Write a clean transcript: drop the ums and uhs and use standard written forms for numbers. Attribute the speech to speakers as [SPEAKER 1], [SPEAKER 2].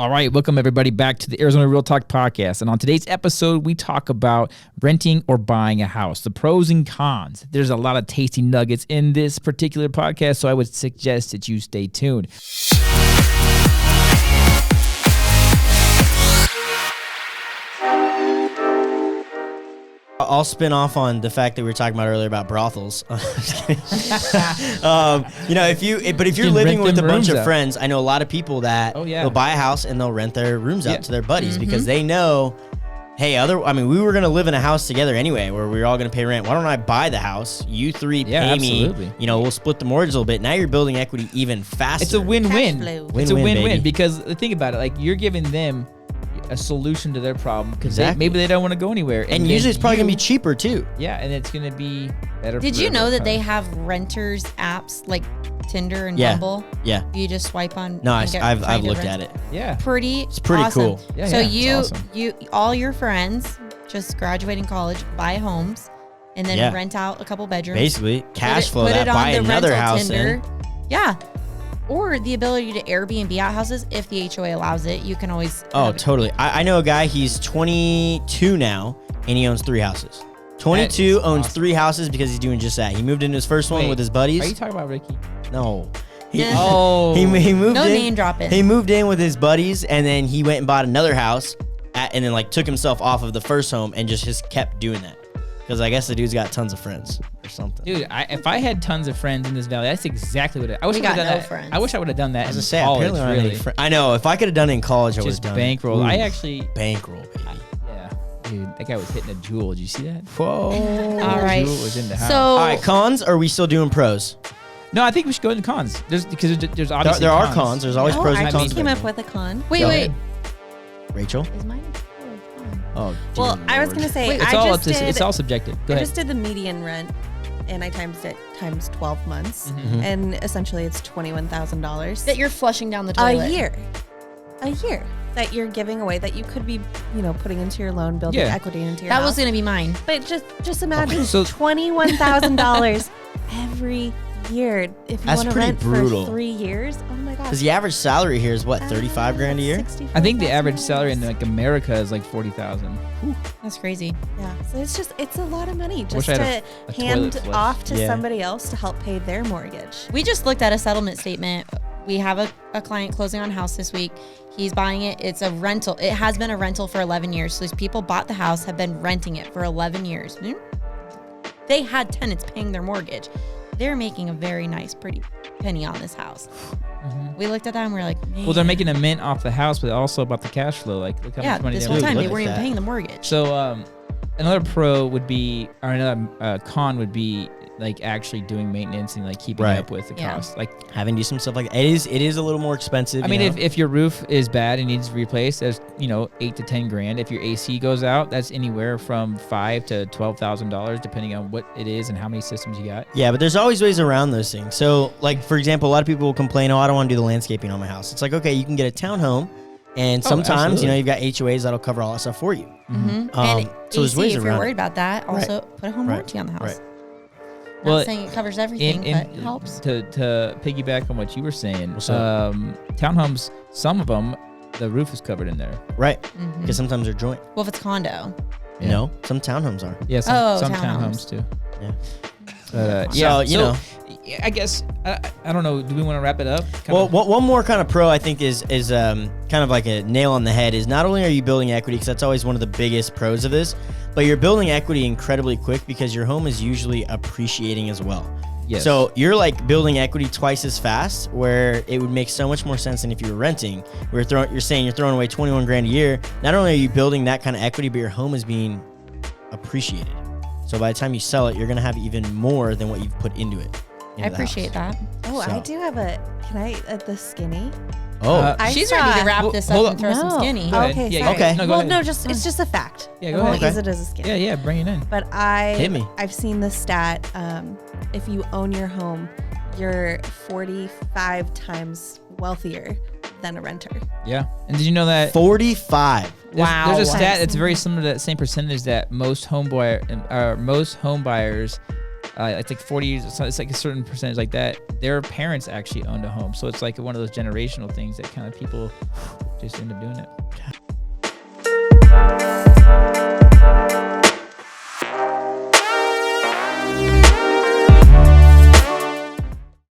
[SPEAKER 1] All right, welcome everybody back to the Arizona Real Talk podcast. And on today's episode, we talk about renting or buying a house, the pros and cons. There's a lot of tasty nuggets in this particular podcast, so I would suggest that you stay tuned.
[SPEAKER 2] I'll spin off on the fact that we were talking about earlier about brothels. If you're living with a bunch of friends, I know a lot of people that they'll buy a house and they'll rent their rooms out to their buddies because they know, hey, we were going to live in a house together anyway where we were all going to pay rent. Why don't I buy the house? You three pay me. We'll split the mortgage a little bit. Now you're building equity even faster.
[SPEAKER 1] It's a win-win. It's a win-win
[SPEAKER 2] baby.
[SPEAKER 1] Because think about it. Like you're giving them a solution to their problem because maybe they don't want to go anywhere.
[SPEAKER 2] And usually it's probably going to be cheaper too.
[SPEAKER 1] Yeah, and it's going to be better.
[SPEAKER 3] Did you know that they have renters apps like Tinder and Bumble?
[SPEAKER 2] Yeah.
[SPEAKER 3] You just swipe on.
[SPEAKER 2] No, I've looked at it.
[SPEAKER 1] Yeah.
[SPEAKER 3] It's
[SPEAKER 2] pretty
[SPEAKER 3] awesome.
[SPEAKER 2] cool.
[SPEAKER 1] Yeah,
[SPEAKER 3] so
[SPEAKER 1] awesome.
[SPEAKER 3] you all your friends just graduating college, buy homes, and then rent out a couple bedrooms.
[SPEAKER 2] Basically, cash flow that, buy another house in.
[SPEAKER 3] Yeah. Or the ability to Airbnb out houses if the HOA allows it. You can always.
[SPEAKER 2] Oh, totally. I know a guy, he's 22 now, and he owns 3 houses. 22, owns awesome. 3 houses because he's doing just that. He moved into his first one with his buddies.
[SPEAKER 1] Are you talking about Ricky?
[SPEAKER 2] No.
[SPEAKER 3] He
[SPEAKER 2] moved
[SPEAKER 3] no
[SPEAKER 2] in.
[SPEAKER 3] Name dropping.
[SPEAKER 2] He moved in with his buddies, and then he went and bought another house, and then took himself off of the first home and just kept doing that. Because I guess the dude's got tons of friends or something.
[SPEAKER 1] Dude, if I had tons of friends in this valley, that's exactly what I wish I would have done.
[SPEAKER 3] Friends.
[SPEAKER 1] I wish I would have done that.
[SPEAKER 2] As
[SPEAKER 1] in college,
[SPEAKER 2] really. I know. If I could have done it in college, I would have done
[SPEAKER 1] bankroll.
[SPEAKER 2] it.
[SPEAKER 1] I actually
[SPEAKER 2] bankroll, baby.
[SPEAKER 1] Yeah, dude, that guy was hitting a jewel. Did you see that?
[SPEAKER 2] Whoa!
[SPEAKER 3] All right.
[SPEAKER 1] Jewel was in the house.
[SPEAKER 3] So,
[SPEAKER 2] all right, cons. Or are we still doing pros?
[SPEAKER 1] No, I think we should go into cons. There's obviously
[SPEAKER 2] there are cons. There's always pros and cons.
[SPEAKER 4] I came up with a con.
[SPEAKER 3] Wait.
[SPEAKER 2] Rachel.
[SPEAKER 3] Is mine?
[SPEAKER 2] Oh,
[SPEAKER 4] well, I was going to say,
[SPEAKER 1] it's all subjective. Go ahead.
[SPEAKER 4] I just did the median rent, and I times it times 12 months, and essentially it's $21,000
[SPEAKER 3] That you're flushing down the toilet.
[SPEAKER 4] a year that you're giving away that you could be, putting into your loan, building equity into your house.
[SPEAKER 3] That was going to be mine.
[SPEAKER 4] But just imagine $21,000 every year if you want to rent
[SPEAKER 2] brutal.
[SPEAKER 4] for 3 years. Oh my gosh!
[SPEAKER 2] Because the average salary here is what, $35,000 a year?
[SPEAKER 1] I think the average salary in America is like $40,000.
[SPEAKER 3] That's crazy.
[SPEAKER 4] Yeah, so it's a lot of money just
[SPEAKER 1] I
[SPEAKER 4] to
[SPEAKER 1] had a
[SPEAKER 4] hand off to
[SPEAKER 2] Yeah.
[SPEAKER 4] somebody else to help pay their mortgage.
[SPEAKER 3] We just looked at a settlement statement. We have a client closing on a house this week. He's buying it. It's a rental. It has been a rental for 11 years. So these people bought the house, have been renting it for 11 years. They had tenants paying their mortgage. They're making a very nice, pretty penny on this house. We looked at that and we were like, man.
[SPEAKER 1] Well, they're making a mint off the house, but also about the cash flow. Like, look how much money
[SPEAKER 3] this
[SPEAKER 1] they're
[SPEAKER 3] whole
[SPEAKER 1] making.
[SPEAKER 3] time they weren't even paying the mortgage.
[SPEAKER 1] So, another pro would be, or another con would be actually doing maintenance and keeping up with the cost.
[SPEAKER 2] Having to do some stuff like that. It is a little more expensive.
[SPEAKER 1] I mean, if your roof is bad and needs replaced, that's $8,000 to $10,000. If your AC goes out, that's anywhere from $5,000 to $12,000 depending on what it is and how many systems you got.
[SPEAKER 2] Yeah, but there's always ways around those things. So, for example, a lot of people will complain, I don't want to do the landscaping on my house. It's like, okay, you can get a townhome, and sometimes you've got HOAs that'll cover all that stuff for you.
[SPEAKER 3] And
[SPEAKER 2] so there's ways
[SPEAKER 3] if
[SPEAKER 2] around
[SPEAKER 3] you're worried about that, also put a home warranty on the house.
[SPEAKER 2] Right.
[SPEAKER 3] Not saying it covers everything, but it helps.
[SPEAKER 1] To piggyback on what you were saying, townhomes, some of them, the roof is covered in there.
[SPEAKER 2] Right. Because sometimes they're joint.
[SPEAKER 3] Well, if it's condo.
[SPEAKER 2] No, some townhomes are.
[SPEAKER 1] Yeah, some townhomes too.
[SPEAKER 2] Yeah.
[SPEAKER 1] I guess, I don't know, do we want to wrap it up?
[SPEAKER 2] One more kind of pro I think is kind of like a nail on the head is not only are you building equity, because that's always one of the biggest pros of this, but you're building equity incredibly quick because your home is usually appreciating as well.
[SPEAKER 1] Yes.
[SPEAKER 2] So you're building equity twice as fast, where it would make so much more sense than if you were renting. You're saying you're throwing away $21,000 a year. Not only are you building that kind of equity, but your home is being appreciated. So by the time you sell it, you're going to have even more than what you've put into it.
[SPEAKER 3] I appreciate that.
[SPEAKER 4] Oh, I do have the skinny.
[SPEAKER 2] Oh,
[SPEAKER 3] she's ready to wrap this up and throw some skinny.
[SPEAKER 4] Okay,
[SPEAKER 1] Yeah,
[SPEAKER 4] sorry.
[SPEAKER 2] okay.
[SPEAKER 1] No, go ahead.
[SPEAKER 4] it's just a fact.
[SPEAKER 1] Yeah, go
[SPEAKER 4] I won't
[SPEAKER 1] ahead.
[SPEAKER 4] use it as a skinny.
[SPEAKER 1] Yeah, bring it in.
[SPEAKER 4] But
[SPEAKER 2] Hit me.
[SPEAKER 4] I've seen the stat. If you own your home, you're 45 times wealthier than a renter.
[SPEAKER 1] Yeah. And did you know that
[SPEAKER 2] 45?
[SPEAKER 1] There's a stat that's very similar to that same percentage that most home buyers, it's like 40 years, so it's like a certain percentage like that. Their parents actually owned a home. So it's like one of those generational things that kind of people just end up doing it.